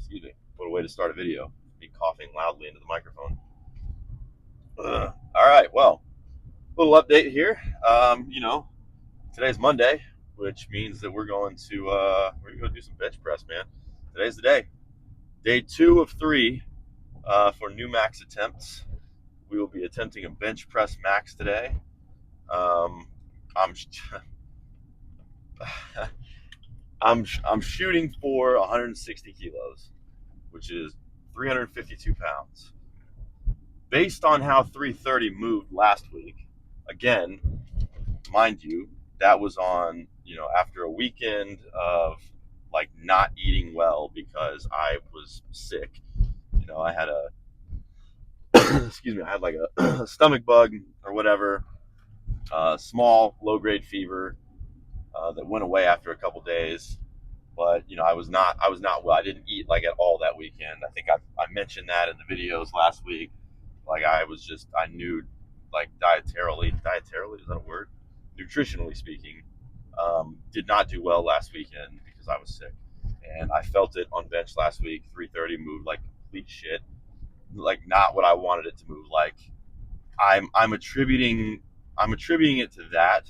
Excuse me. What a way to start a video. Me coughing loudly into the microphone. All right. Well, little update here. Today's Monday, which means that we're going to do some bench press, man. Today's the day. Day 2 of 3 for new max attempts. We will be attempting a bench press max today. I'm I'm shooting for 160 kilos, which is 352 pounds. Based on how 330 moved last week, again, mind you, that was on, after a weekend of like not eating well because I was sick. I had excuse me, I had like a stomach bug or whatever, small low grade fever that went away after a couple days. But I was not well. I didn't eat like at all that weekend. I think I mentioned that in the videos last week. Like I knew, like dietarily, is that a word? Nutritionally speaking, did not do well last weekend because I was sick, and I felt it on bench last week. 330 moved like complete shit, like not what I wanted it to move like. I'm attributing it to that,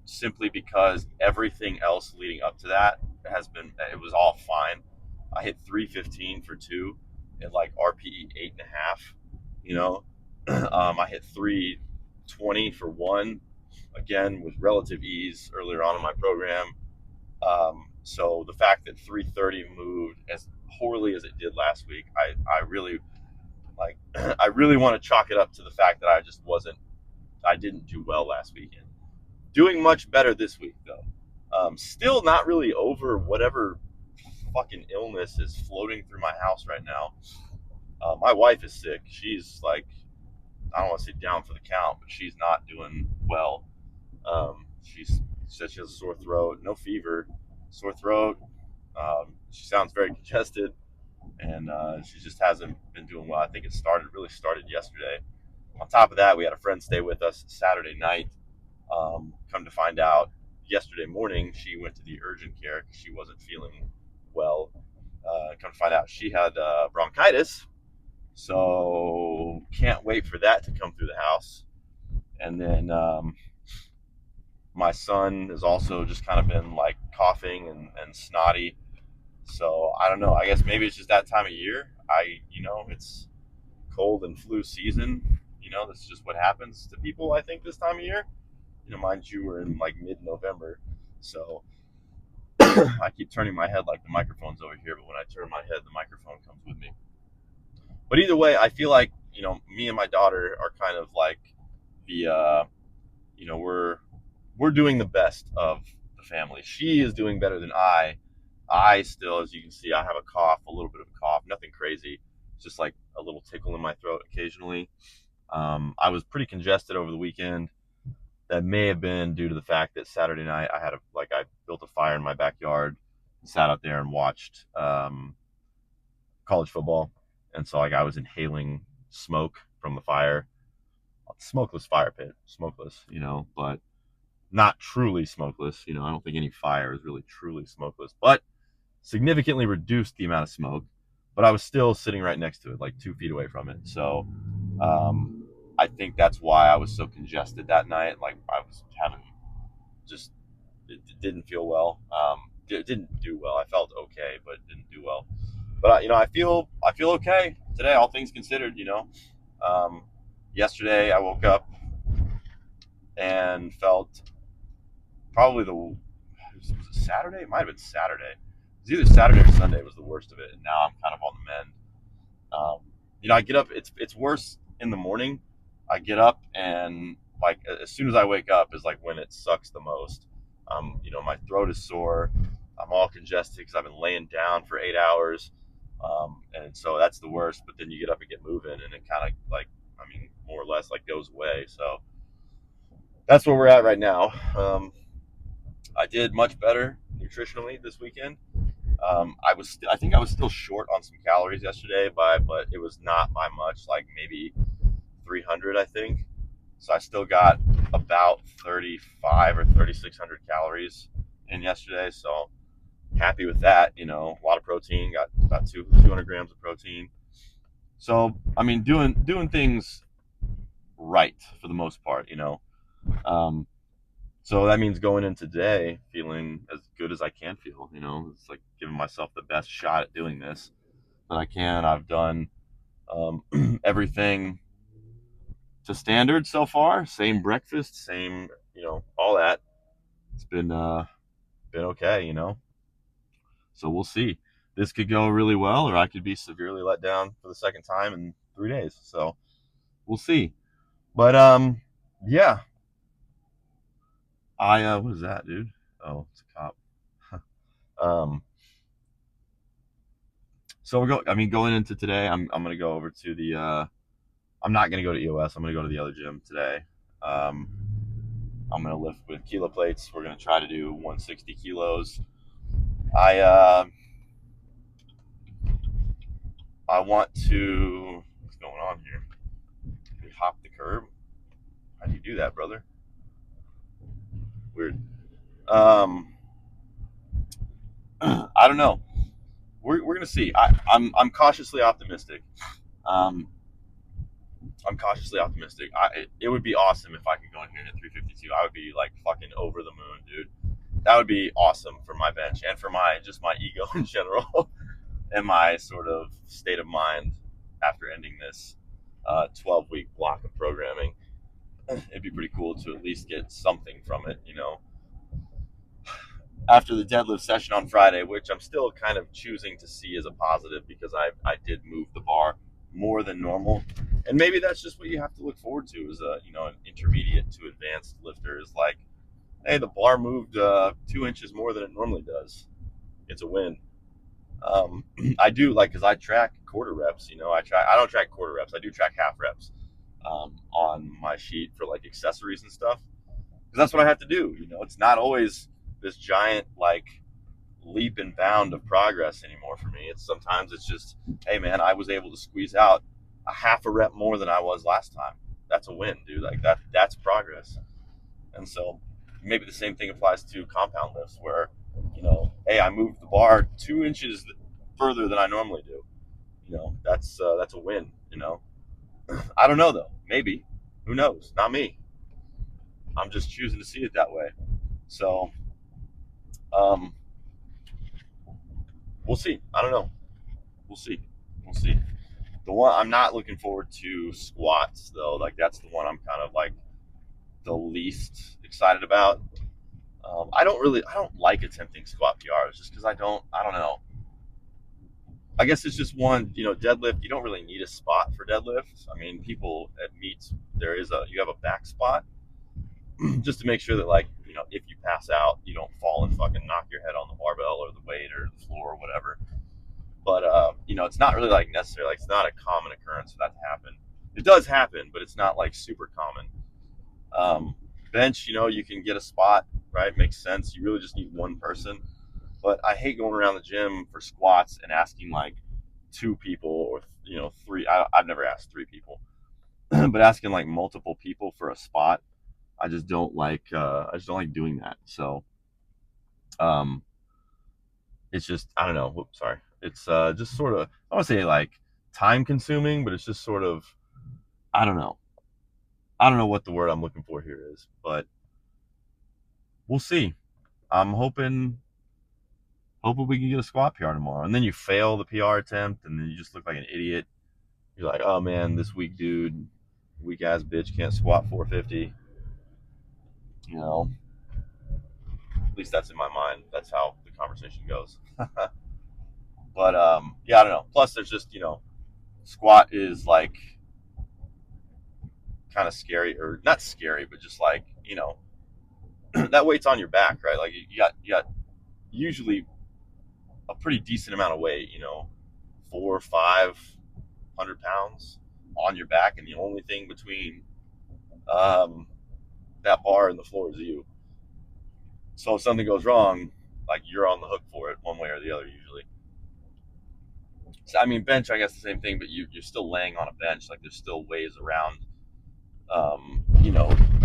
simply because everything else leading up to that it was all fine. I hit 315 for 2 at like RPE 8.5. I hit 320 for 1 again with relative ease earlier on in my program. So the fact that 330 moved as poorly as it did last week, I really like. I really want to chalk it up to the fact that I didn't do well last weekend. Doing much better this week though. Still not really over whatever fucking illness is floating through my house right now. My wife is sick. She's like, I don't want to say down for the count, but she's not doing well. She said she has a sore throat, no fever, sore throat. She sounds very congested, and she just hasn't been doing well. I think it really started yesterday. On top of that, we had a friend stay with us Saturday night. Come to find out, yesterday morning she went to the urgent care because she wasn't feeling well. Come to find out, she had bronchitis, so can't wait for that to come through the house. And then my son has also just kind of been like coughing and snotty. So I don't know. I guess maybe it's just that time of year. It's cold and flu season. That's just what happens to people, I think, this time of year. Mind you, we're in like mid-November, so I keep turning my head like the microphone's over here, but when I turn my head, the microphone comes with me. But either way, I feel like, me and my daughter are kind of like the, we're doing the best of the family. She is doing better than I. I still, as you can see, I have a cough, a little bit of a cough, nothing crazy. It's just like a little tickle in my throat occasionally. I was pretty congested over the weekend. That may have been due to the fact that Saturday night I built a fire in my backyard, sat out there and watched college football, and so like I was inhaling smoke from the fire, smokeless fire pit, smokeless, but not truly smokeless. I don't think any fire is really truly smokeless, but significantly reduced the amount of smoke. But I was still sitting right next to it, like 2 feet away from it, so. I think that's why I was so congested that night. Like I was having just it didn't feel well. It didn't do well. I felt okay, but it didn't do well. But I feel okay today, all things considered. Yesterday I woke up and felt probably was it Saturday? It might have been Saturday. It was either Saturday or Sunday was the worst of it, and now I'm kind of on the mend. I get up. It's worse in the morning. I get up and like as soon as I wake up is like when it sucks the most. My throat is sore. I'm all congested because I've been laying down for 8 hours, and so that's the worst. But then you get up and get moving, and it kind of like, more or less like goes away. So that's where we're at right now. I did much better nutritionally this weekend. I think I was still short on some calories yesterday, but it was not by much, like maybe 300, I think. So I still got about 35 or 3,600 calories in yesterday. So happy with that. You know, a lot of protein, got about 200 grams of protein. So I mean, doing things right for the most part. You know, um, so that means going in today feeling as good as I can feel. You know, it's like giving myself the best shot at doing this that I can. I've done everything to standard so far. Same breakfast, same, you know, all that. It's been okay, you know. So we'll see. This could go really well, or I could be severely let down for the second time in 3 days. So we'll see. But yeah. What is that, dude? Oh, it's a cop. um, so going into today. I'm gonna go over to the. I'm not gonna go to EOS. I'm gonna go to the other gym today. Um, I'm gonna lift with kilo plates. We're gonna try to do 160 kilos. I I want to. What's going on here? We hop the curb. How do you do that, brother? Weird. Um, I don't know. We're gonna see. I'm cautiously optimistic. Um, I'm cautiously optimistic. It would be awesome if I could go in here and hit 352. I would be like fucking over the moon, dude. That would be awesome for my bench and for my just my ego in general and my sort of state of mind after ending this 12-week block of programming. It'd be pretty cool to at least get something from it, you know. After the deadlift session on Friday, which I'm still kind of choosing to see as a positive because I did move the bar more than normal, and maybe that's just what you have to look forward to as a an intermediate to advanced lifter is like, hey, the bar moved 2 inches more than it normally does. It's a win. I do like because I track quarter reps. You know, I don't track quarter reps. I do track half reps on my sheet for like accessories and stuff because that's what I have to do. You know, it's not always this giant like leap and bound of progress anymore for me. It's just, hey man, I was able to squeeze out a half a rep more than I was last time. That's a win, dude. Like that's progress. And so maybe the same thing applies to compound lifts where, hey, I moved the bar 2 inches further than I normally do. That's a win, I don't know though. Maybe. Who knows? Not me. I'm just choosing to see it that way. So, um, we'll see. I don't know. We'll see. We'll see. The one I'm not looking forward to squats though. Like that's the one I'm kind of like the least excited about. I don't like attempting squat PRs just because I don't know. I guess it's just one, deadlift. You don't really need a spot for deadlift. I mean, people at meets, you have a back spot just to make sure that like, if you pass out, you don't fall and fucking knock your head on the barbell or the weight or the floor or whatever. But, it's not really like necessary. Like it's not a common occurrence for that to happen. It does happen, but it's not like super common. Um, Bench, you can get a spot, right? Makes sense. You really just need one person. But I hate going around the gym for squats and asking like two people or three. I've never asked three people, but asking like multiple people for a spot, I just don't like. I just don't like doing that. So, um, it's just I don't know. Whoops, sorry. It's just sort of I want to say like time consuming, but it's just sort of I don't know. I don't know what the word I'm looking for here is, but we'll see. I'm hoping we can get a squat PR tomorrow. And then you fail the PR attempt, and then you just look like an idiot. You're like, oh man, this weak dude, weak ass bitch can't squat 450. At least that's in my mind. That's how the conversation goes. But yeah, I don't know. Plus, there's just squat is like kind of scary, or not scary, but just like that weight's on your back, right? Like you got usually a pretty decent amount of weight, 400-500 pounds on your back, and the only thing between that bar and the floor is you. So if something goes wrong, like you're on the hook for it one way or the other usually. So I mean, bench, I guess the same thing, but you're still laying on a bench. Like there's still ways around,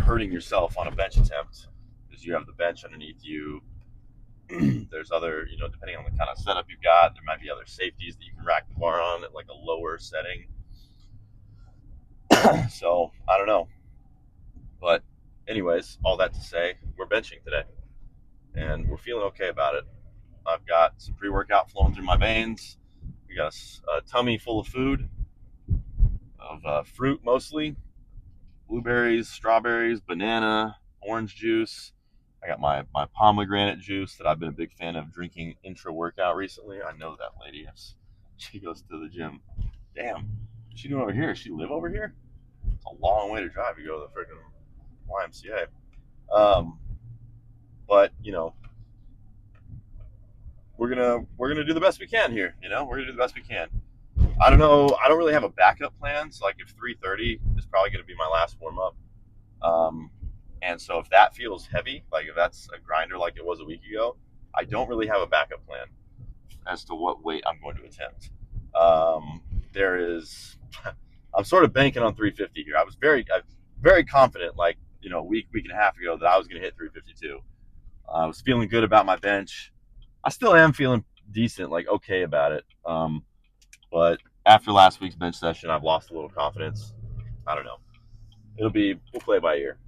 hurting yourself on a bench attempt because you have the bench underneath you. there's other, depending on the kind of setup you've got, there might be other safeties that you can rack the bar on at like a lower setting. So I don't know. But anyways, all that to say, we're benching today and we're feeling okay about it. I've got some pre-workout flowing through my veins. We got a tummy full of food, of fruit mostly, blueberries, strawberries, banana, orange juice. I got my pomegranate juice that I've been a big fan of drinking intra-workout recently. I know that lady. She goes to the gym. Damn, what's she doing over here? Does she live over here? It's a long way to drive to go to the freaking YMCA. But we're gonna do the best we can here. We're gonna do the best we can. I don't know. I don't really have a backup plan. So like if 3:30 is probably gonna be my last warm up. And so if that feels heavy, like if that's a grinder like it was a week ago, I don't really have a backup plan as to what weight I'm going to attempt. I'm sort of banking on 350 here. I was very confident, like, a week and a half ago that I was going to hit 352. I was feeling good about my bench. I still am feeling decent, like okay about it. But after last week's bench session, I've lost a little confidence. I don't know. We'll play by ear.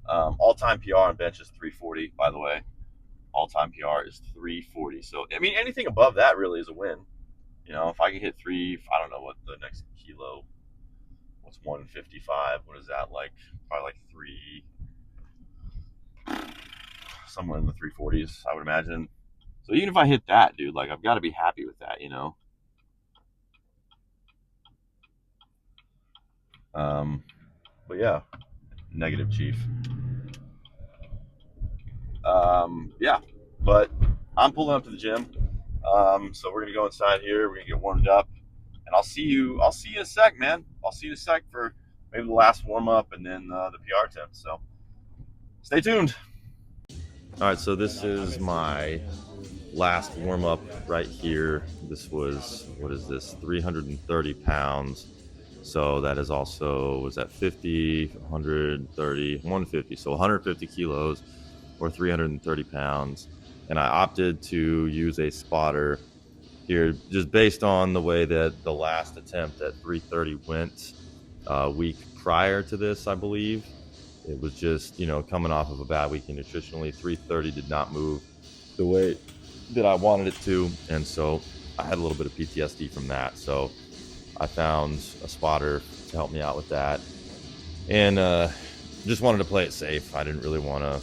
All-time PR on bench is 340, by the way. All-time PR is 340. So, I mean, anything above that really is a win. If I can hit I don't know what the next kilo, what's 155? What is that like? Probably like somewhere in the 340s, I would imagine. So even if I hit that, dude, like I've got to be happy with that, But yeah, negative, Chief. Yeah, but I'm pulling up to the gym. So we're gonna go inside here. We're gonna get warmed up, and I'll see you in a sec, man. I'll see you in a sec for maybe the last warm up, and then the PR attempt. So stay tuned. All right, so this is my last warm up right here. This was 330 pounds. So that is also, was that 50, 130, 150. So 150 kilos or 330 pounds. And I opted to use a spotter here just based on the way that the last attempt at 330 went a week prior to this, I believe. It was just, coming off of a bad weekend nutritionally. 330 did not move the way that I wanted it to. And so I had a little bit of PTSD from that. So I found a spotter to help me out with that, and just wanted to play it safe. I didn't really want to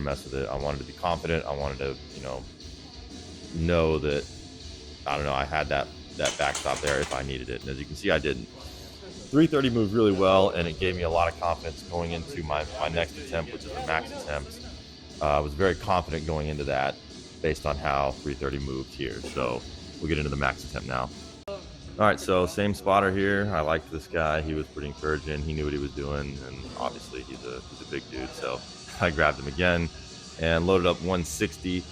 mess with it. I wanted to be confident. I wanted to, know that I had that backstop there if I needed it. And as you can see, I didn't. 330 moved really well, and it gave me a lot of confidence going into my next attempt, which is the max attempt. I was very confident going into that based on how 330 moved here. So we'll get into the max attempt now. All right, so same spotter here. I liked this guy. He was pretty encouraging. He knew what he was doing, and obviously he's a big dude. So I grabbed him again and loaded up 160.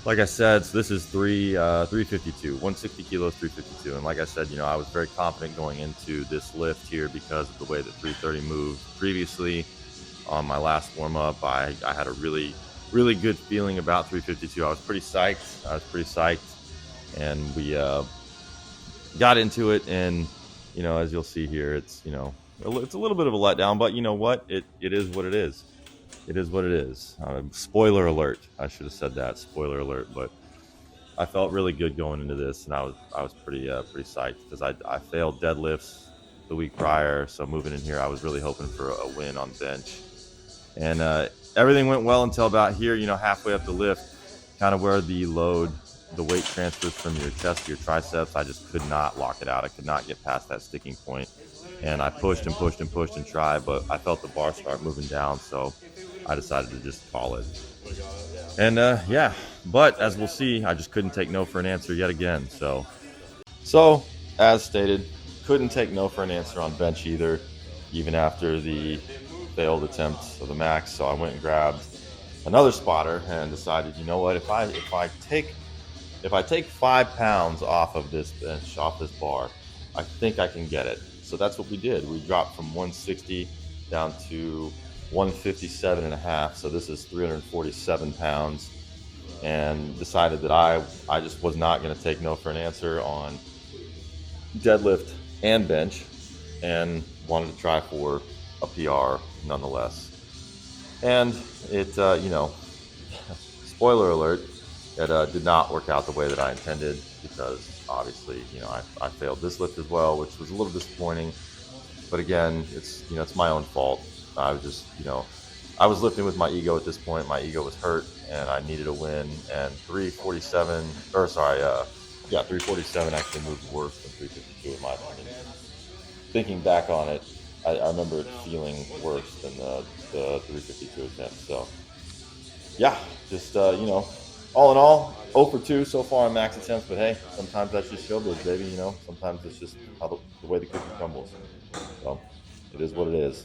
Like I said, so this is 352, 160 kilos, 352. And like I said, I was very confident going into this lift here because of the way that 330 moved previously. On my last warm up, I had a really, really good feeling about 352. I was pretty psyched. And we got into it, and as you'll see here, it's it's a little bit of a letdown, but you know what, it is what it is. Spoiler alert, I should have said that, spoiler alert. But I felt really good going into this, and I was pretty psyched because I failed deadlifts the week prior, so moving in here I was really hoping for a win on bench. And everything went well until about here, halfway up the lift, kind of where the weight transfers from your chest to your triceps. I just could not lock it out. I could not get past that sticking point. And I pushed and tried, but I felt the bar start moving down, so I decided to just call it. And yeah, but as we'll see, I just couldn't take no for an answer yet again. So as stated, couldn't take no for an answer on bench either, even after the failed attempt of the max. So I went and grabbed another spotter and decided, you know what, if I take 5 pounds off of this bench, off this bar, I think I can get it. So that's what we did. We dropped from 160 down to 157 and a half. So this is 347 pounds, and decided that I just was not going to take no for an answer on deadlift and bench, and wanted to try for a PR nonetheless. And it, spoiler alert, it did not work out the way that I intended, because obviously, I failed this lift as well, which was a little disappointing. But again, it's my own fault. I was just, I was lifting with my ego at this point. My ego was hurt, and I needed a win. And 347 actually moved worse than 352 in my opinion. Thinking back on it, I remember it feeling worse than the 352 attempt. So yeah, just all in all, 0 for 2 so far on max attempts. But hey, sometimes that's just showbiz, baby. Sometimes it's just how the way the cookie crumbles. So it is what it is.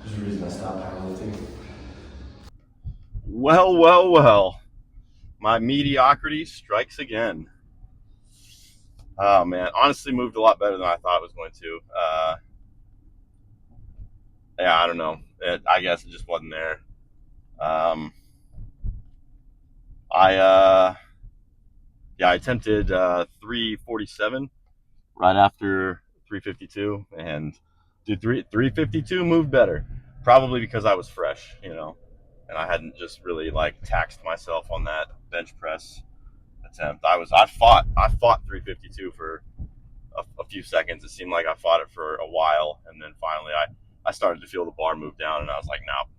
There's a reason I stopped powerlifting. Well, well, well. My mediocrity strikes again. Oh man, honestly, moved a lot better than I thought it was going to. Yeah, I don't know. I guess it just wasn't there. Um, I attempted 347 right after 352, and dude, 352 moved better. Probably because I was fresh, and I hadn't just really like taxed myself on that bench press attempt. I fought 352 for a few seconds. It seemed like I fought it for a while, and then finally I started to feel the bar move down, and I was like, no,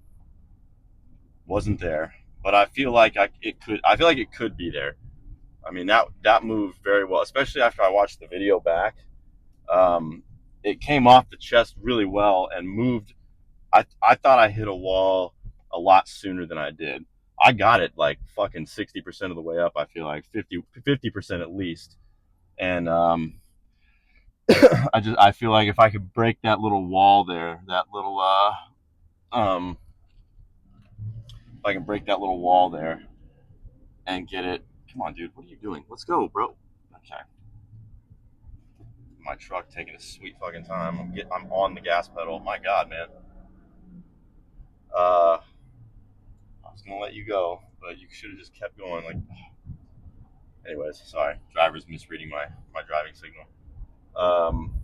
wasn't there. But I feel like it could. I feel like it could be there. I mean, that moved very well, especially after I watched the video back. It came off the chest really well and moved. I thought I hit a wall a lot sooner than I did. I got it like fucking 60% of the way up. I feel like 50% at least. And I feel like if I could break that little wall there, that little if I can break that little wall there and get it. Come on, dude, what are you doing? Let's go, bro. Okay. My truck taking a sweet fucking time. I'm on the gas pedal. My God, man. I was gonna let you go, but you should have just kept going. Like, anyways, sorry. Driver's misreading my driving signal. Um.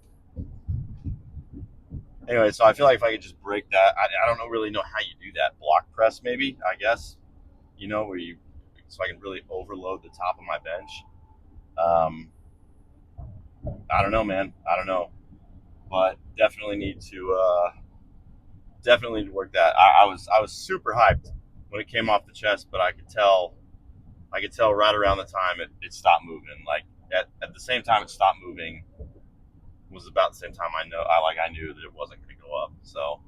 Anyway, so I feel like if I could just break that, I don't really know how you do that. Block press, maybe, I guess. Where so I can really overload the top of my bench. Um. I don't know, man. I don't know, but definitely need to work that. I was super hyped when it came off the chest, but I could tell right around the time it stopped moving. Like at the same time it stopped moving was about the same time I knew that it wasn't going to go up. So,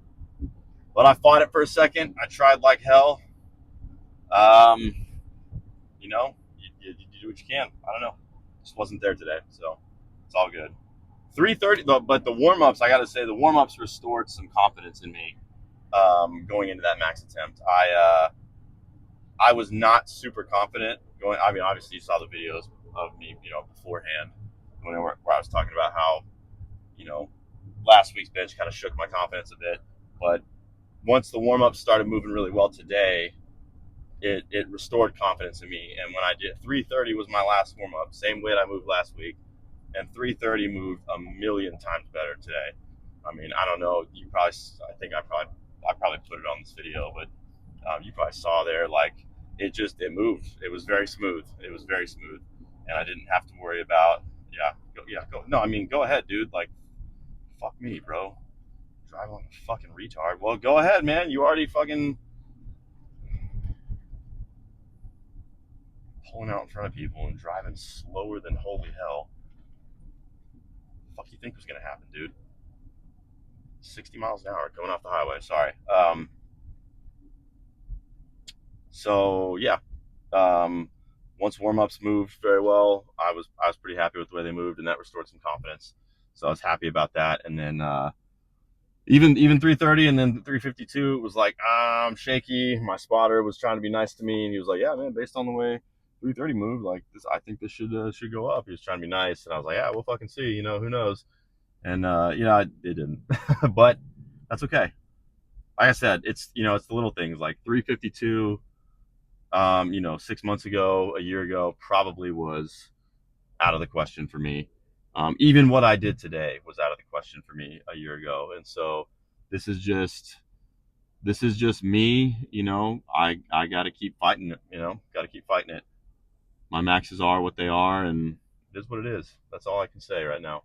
but I fought it for a second. I tried like hell. Um, you do what you can. I don't know. Just wasn't there today, so it's all good. 330, but the warm ups. I got to say, the warm ups restored some confidence in me. Going into that max attempt, I was not super confident going. I mean, obviously you saw the videos of me, beforehand where I was talking about how, last week's bench kind of shook my confidence a bit. But once the warm ups started moving really well today, it restored confidence in me. And when I did 330 was my last warm up, same weight I moved last week, and 330 moved a million times better today. I mean, I don't know. I probably put it on this video, but you probably saw there, like it moved. It was very smooth. It was very smooth, and I didn't have to worry about go. No, I mean, go ahead, dude. Like, fuck me, bro. Drive like a fucking retard. Well, go ahead, man. You already fucking pulling out in front of people and driving slower than holy hell. What the fuck you think was gonna happen, dude? 60 miles an hour going off the highway. Sorry. So yeah, once warm-ups moved very well, I was pretty happy with the way they moved, and that restored some confidence. So I was happy about that. And then even 330 and then 352, it was like, I'm shaky. My spotter was trying to be nice to me, and he was like, yeah, man, based on the way 330 moved, like this, I think this should go up. He was trying to be nice, and I was like, yeah, we'll fucking see. Who knows? And it didn't, but that's okay. Like I said, it's it's the little things. Like 352, 6 months ago, a year ago, probably was out of the question for me. Even what I did today was out of the question for me a year ago. And so this is just me. I got to keep fighting it. Got to keep fighting it. My maxes are what they are, and it is what it is. That's all I can say right now.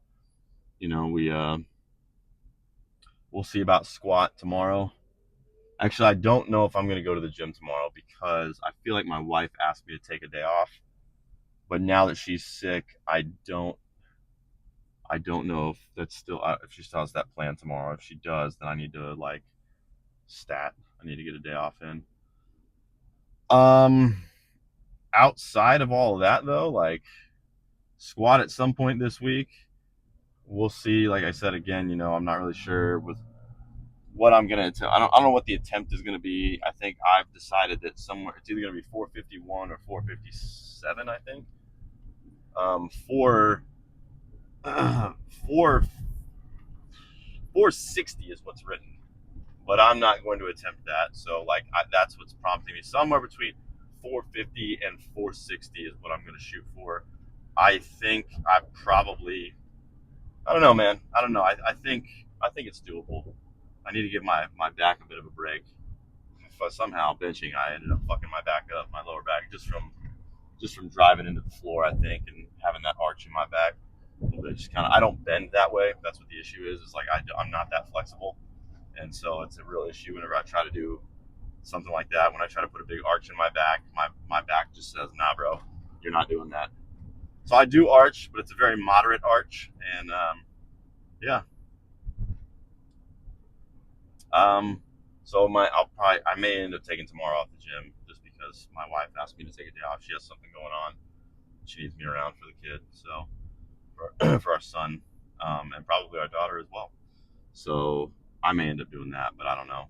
We'll see about squat tomorrow. Actually, I don't know if I'm going to go to the gym tomorrow because I feel like my wife asked me to take a day off. But now that she's sick, I don't know if that's still if she still has that plan tomorrow. If she does, then I need to I need to get a day off in. Outside of all of that though, like squat at some point this week. We'll see. Like I said again, I'm not really sure with what I'm gonna attempt. I don't know what the attempt is gonna be. I think I've decided that somewhere it's either gonna be 451 or 457. I think. For 460 is what's written, but I'm not going to attempt that. So that's what's prompting me. Somewhere between 450 and 460 is what I'm going to shoot for. I think I don't know, man. I don't know. I think it's doable. I need to give my back a bit of a break. Somehow benching, I ended up fucking my back up, my lower back, just from driving into the floor, I think, and having that arch in my back. Just kind of, I don't bend that way. That's what the issue is. It's like I'm not that flexible, and so it's a real issue whenever I try to do something like that. When I try to put a big arch in my back, my back just says, "Nah, bro, you're not doing that." So I do arch, but it's a very moderate arch, and yeah. So I may end up taking tomorrow off the gym just because my wife asked me to take a day off. She has something going on. She needs me around for the kid, so for our son, and probably our daughter as well. So I may end up doing that, but I don't know.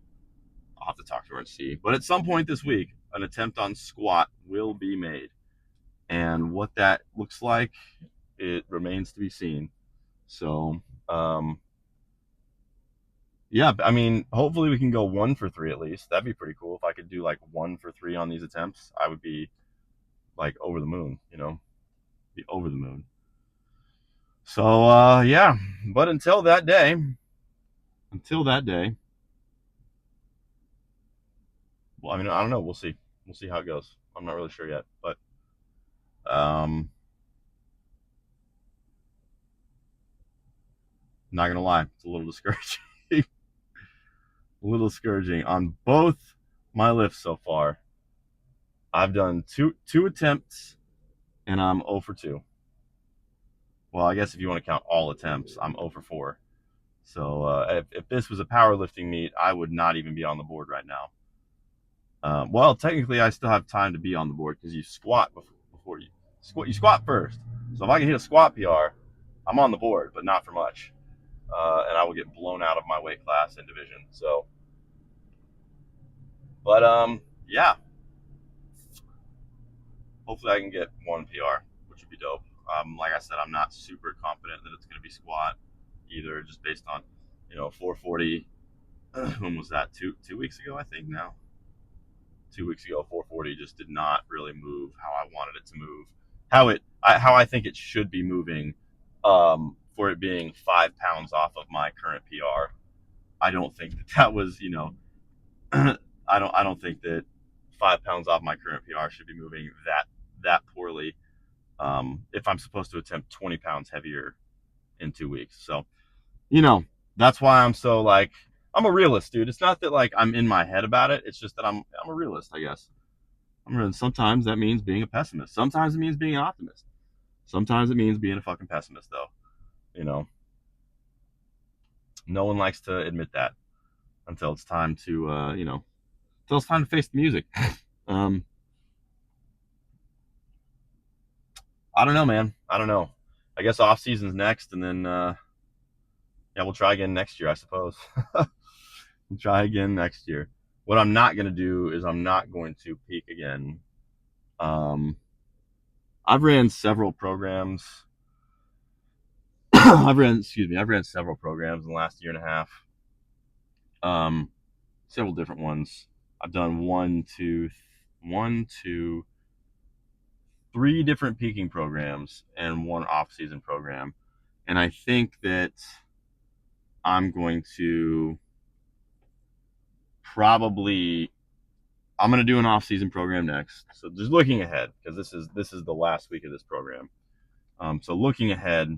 I'll have to talk to her and see. But at some point this week, an attempt on squat will be made, and what that looks like, it remains to be seen. So yeah, I mean, hopefully we can go 1 for 3 at least. That'd be pretty cool if I could do like 1 for 3 on these attempts. I would be like over the moon, be over the moon. So yeah, but until that day, well, I mean, I don't know. We'll see how it goes. I'm not really sure yet, but not gonna lie, it's a little discouraging. A little discouraging on both my lifts so far. I've done two attempts, and I'm 0 for 2. Well, I guess if you want to count all attempts, I'm 0 for 4. So if this was a powerlifting meet, I would not even be on the board right now. Well, technically, I still have time to be on the board because you squat before you squat. You squat first. So if I can hit a squat PR, I'm on the board, but not for much. And I will get blown out of my weight class and division. So, but yeah. Hopefully I can get 1 PR, which would be dope. Like I said, I'm not super confident that it's going to be squat either, just based on 440. When was that? Two weeks ago, I think now. 2 weeks ago, 440 just did not really move how I wanted it to move. How I think it should be moving, for it being 5 pounds off of my current PR. I don't think that was, I don't think that 5 pounds off my current PR should be moving that poorly. If I'm supposed to attempt 20 pounds heavier in 2 weeks. So, that's why I'm so like, I'm a realist, dude. It's not that like I'm in my head about it. It's just that I'm a realist, I guess. Sometimes that means being a pessimist. Sometimes it means being an optimist. Sometimes it means being a fucking pessimist, though. No one likes to admit that until it's time to, until it's time to face the music. I don't know, man. I don't know. I guess off season's next, and then we'll try again next year, I suppose. We'll try again next year. What I'm not gonna do is I'm not going to peak again. I've ran several programs. I've ran several programs in the last year and a half. Several different ones. I've done one, two, 3 different peaking programs and 1 off-season program, and I think that I'm going to I'm going to do an off-season program next. So just looking ahead, because this is the last week of this program. So looking ahead,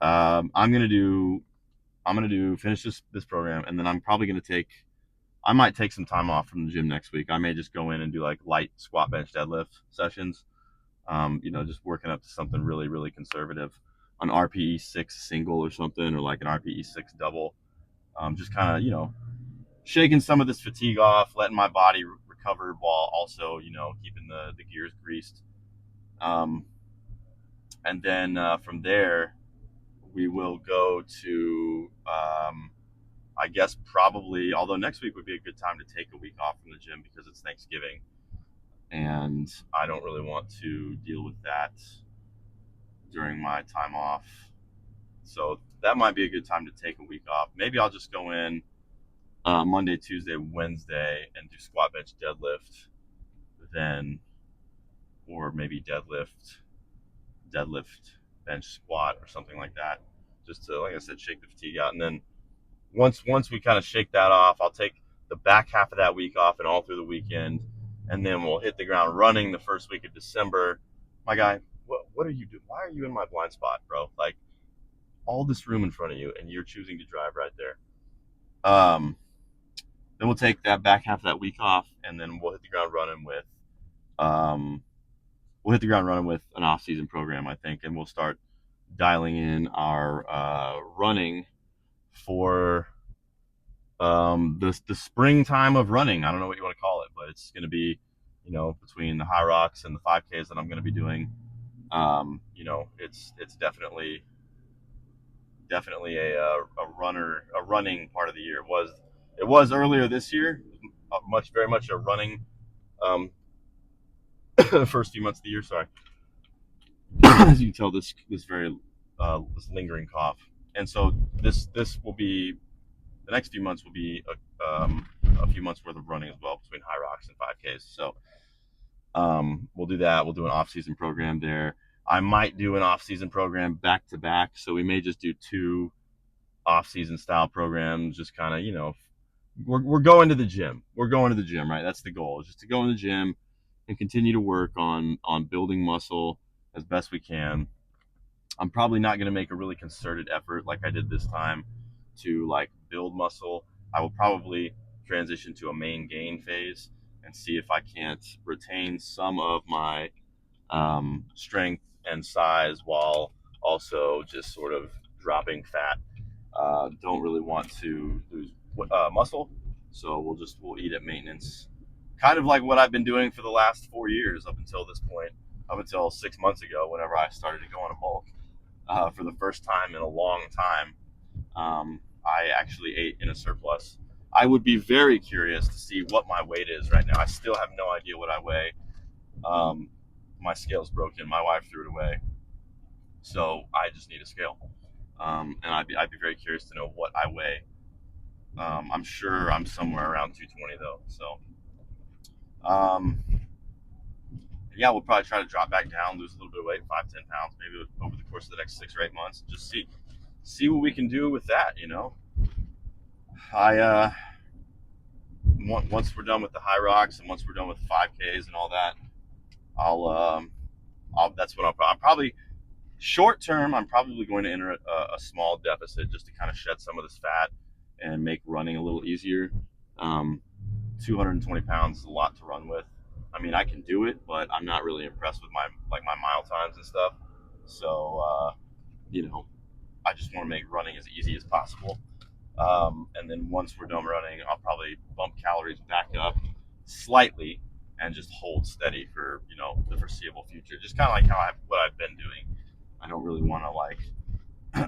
I'm going to finish this program, and then I'm probably going to I might take some time off from the gym next week. I may just go in and do like light squat, bench, deadlift sessions. Just working up to something really, really conservative, an RPE 6 single or something, or like an RPE 6 double. Just kind of, shaking some of this fatigue off, letting my body recover while also, keeping the gears greased. And then from there, we will go to, I guess probably, although next week would be a good time to take a week off from the gym because it's Thanksgiving. And I don't really want to deal with that during my time off. So that might be a good time to take a week off. Maybe I'll just go in Monday, Tuesday, Wednesday and do squat, bench, deadlift then, or maybe deadlift, bench, squat, or something like that, just to, like I said, shake the fatigue out. And then once we kind of shake that off, I'll take the back half of that week off and all through the weekend, and then we'll hit the ground running the first week of December. My guy, what are you doing? Why are you in my blind spot, bro? Like, all this room in front of you, and you're choosing to drive right there. Then we'll take that back half of that week off, and then we'll hit the ground running with an off-season program, I think, and we'll start dialing in our running for the springtime of running. I don't know what you want to call it, but it's going to be, between the high rocks and the 5Ks that I'm going to be doing. It's definitely a running part of the year. It was earlier this year, very much a running first few months of the year. Sorry, as you can tell, this very this lingering cough, and so this will be, the next few months will be a few months worth of running as well, between high rocks and 5Ks. So we'll do that. We'll do an off-season program there. I might do an off-season program back to back, so we may just do 2 off-season style programs. Just kind of, we're going to the gym. We're going to the gym, right? That's the goal, is just to go in the gym and continue to work on building muscle as best we can. I'm probably not going to make a really concerted effort like I did this time to like build muscle. I will probably transition to a main gain phase and see if I can't retain some of my strength and size while also just sort of dropping fat. Don't really want to lose muscle, so we'll eat at maintenance, kind of like what I've been doing for the last 4 years up until this point, up until 6 months ago, whenever I started to go on a bulk for the first time in a long time. I actually ate in a surplus. I would be very curious to see what my weight is right now. I still have no idea what I weigh. My scale's broken. My wife threw it away. So I just need a scale. And I'd be very curious to know what I weigh. I'm sure I'm somewhere around 220 though. So um, yeah, we'll probably try to drop back down, lose a little bit of weight, 5, 10 pounds, maybe over the course of the next 6 or 8 months. Just see what we can do with that. I once we're done with the high rocks and once we're done with 5Ks and all that, I'll that's what I'm probably short term. I'm probably going to enter a small deficit just to kind of shed some of this fat and make running a little easier. Um, 220 pounds is a lot to run with. I mean, I can do it, but I'm not really impressed with my mile times and stuff. So you know, I just want to make running as easy as possible. And then once we're done running, I'll probably bump calories back up slightly and just hold steady for the foreseeable future. Just kind of like what I've been doing. I don't really want to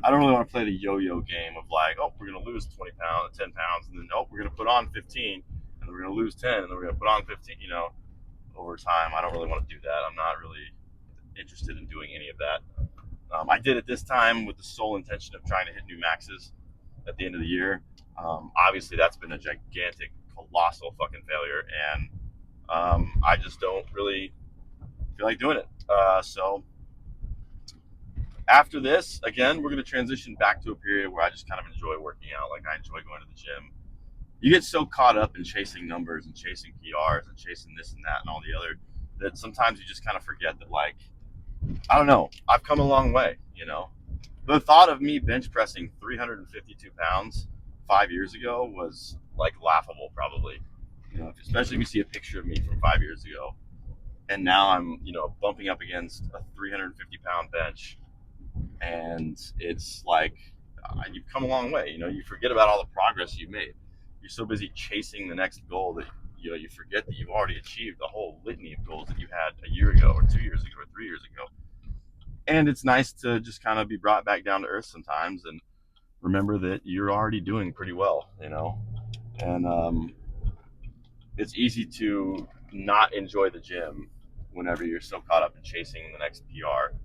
I don't really want to play the yo-yo game of like, oh, we're gonna lose 20 pounds, 10 pounds, and then oh, we're gonna put on 15, and then we're gonna lose 10, and then we're gonna put on 15. Over time. I don't really want to do that. I'm not really interested in doing any of that. I did it this time with the sole intention of trying to hit new maxes at the end of the year. Obviously, that's been a gigantic, colossal fucking failure, and I just don't really feel like doing it. So after this, again, we're going to transition back to a period where I just kind of enjoy working out. Like I enjoy going to the gym. You get so caught up in chasing numbers and chasing PRs and chasing this and that and all the other that sometimes you just kind of forget that, like, I don't know, I've come a long way. The thought of me bench pressing 352 pounds 5 years ago was like laughable, probably. Especially if you see a picture of me from 5 years ago. And now I'm, bumping up against a 350-pound bench. And it's like, you've come a long way. You forget about all the progress you've made. You're so busy chasing the next goal that you forget that you've already achieved the whole litany of goals that you had a year ago or 2 years ago or 3 years ago. And it's nice to just kind of be brought back down to earth sometimes and remember that you're already doing pretty well. And it's easy to not enjoy the gym whenever you're so caught up in chasing the next PR.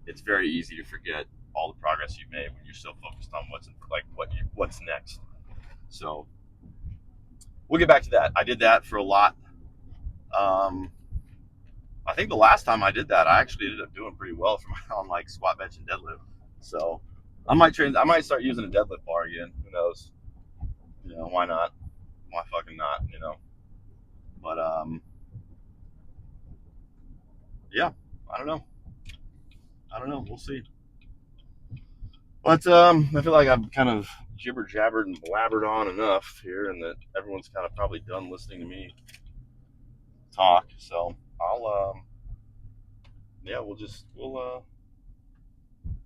It's very easy to forget all the progress you've made when you're so focused on what's next. So we'll get back to that. I did that for a lot. I think the last time I did that, I actually ended up doing pretty well on like squat, bench, and deadlift. So I might start using a deadlift bar again. Who knows? Why not? Why fucking not? But yeah, I don't know. We'll see. But I feel like I've kind of jibber jabbered and blabbered on enough here, and that everyone's kind of probably done listening to me talk. So I'll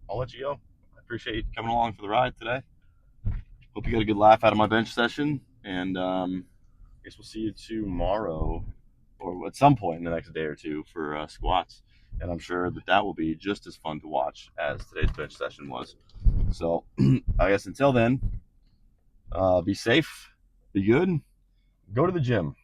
I'll let you go. I appreciate you coming along for the ride today. Hope you got a good laugh out of my bench session, and I guess we'll see you tomorrow or at some point in the next day or two for squats. And I'm sure that will be just as fun to watch as today's bench session was. So I guess until then, be safe, be good, go to the gym.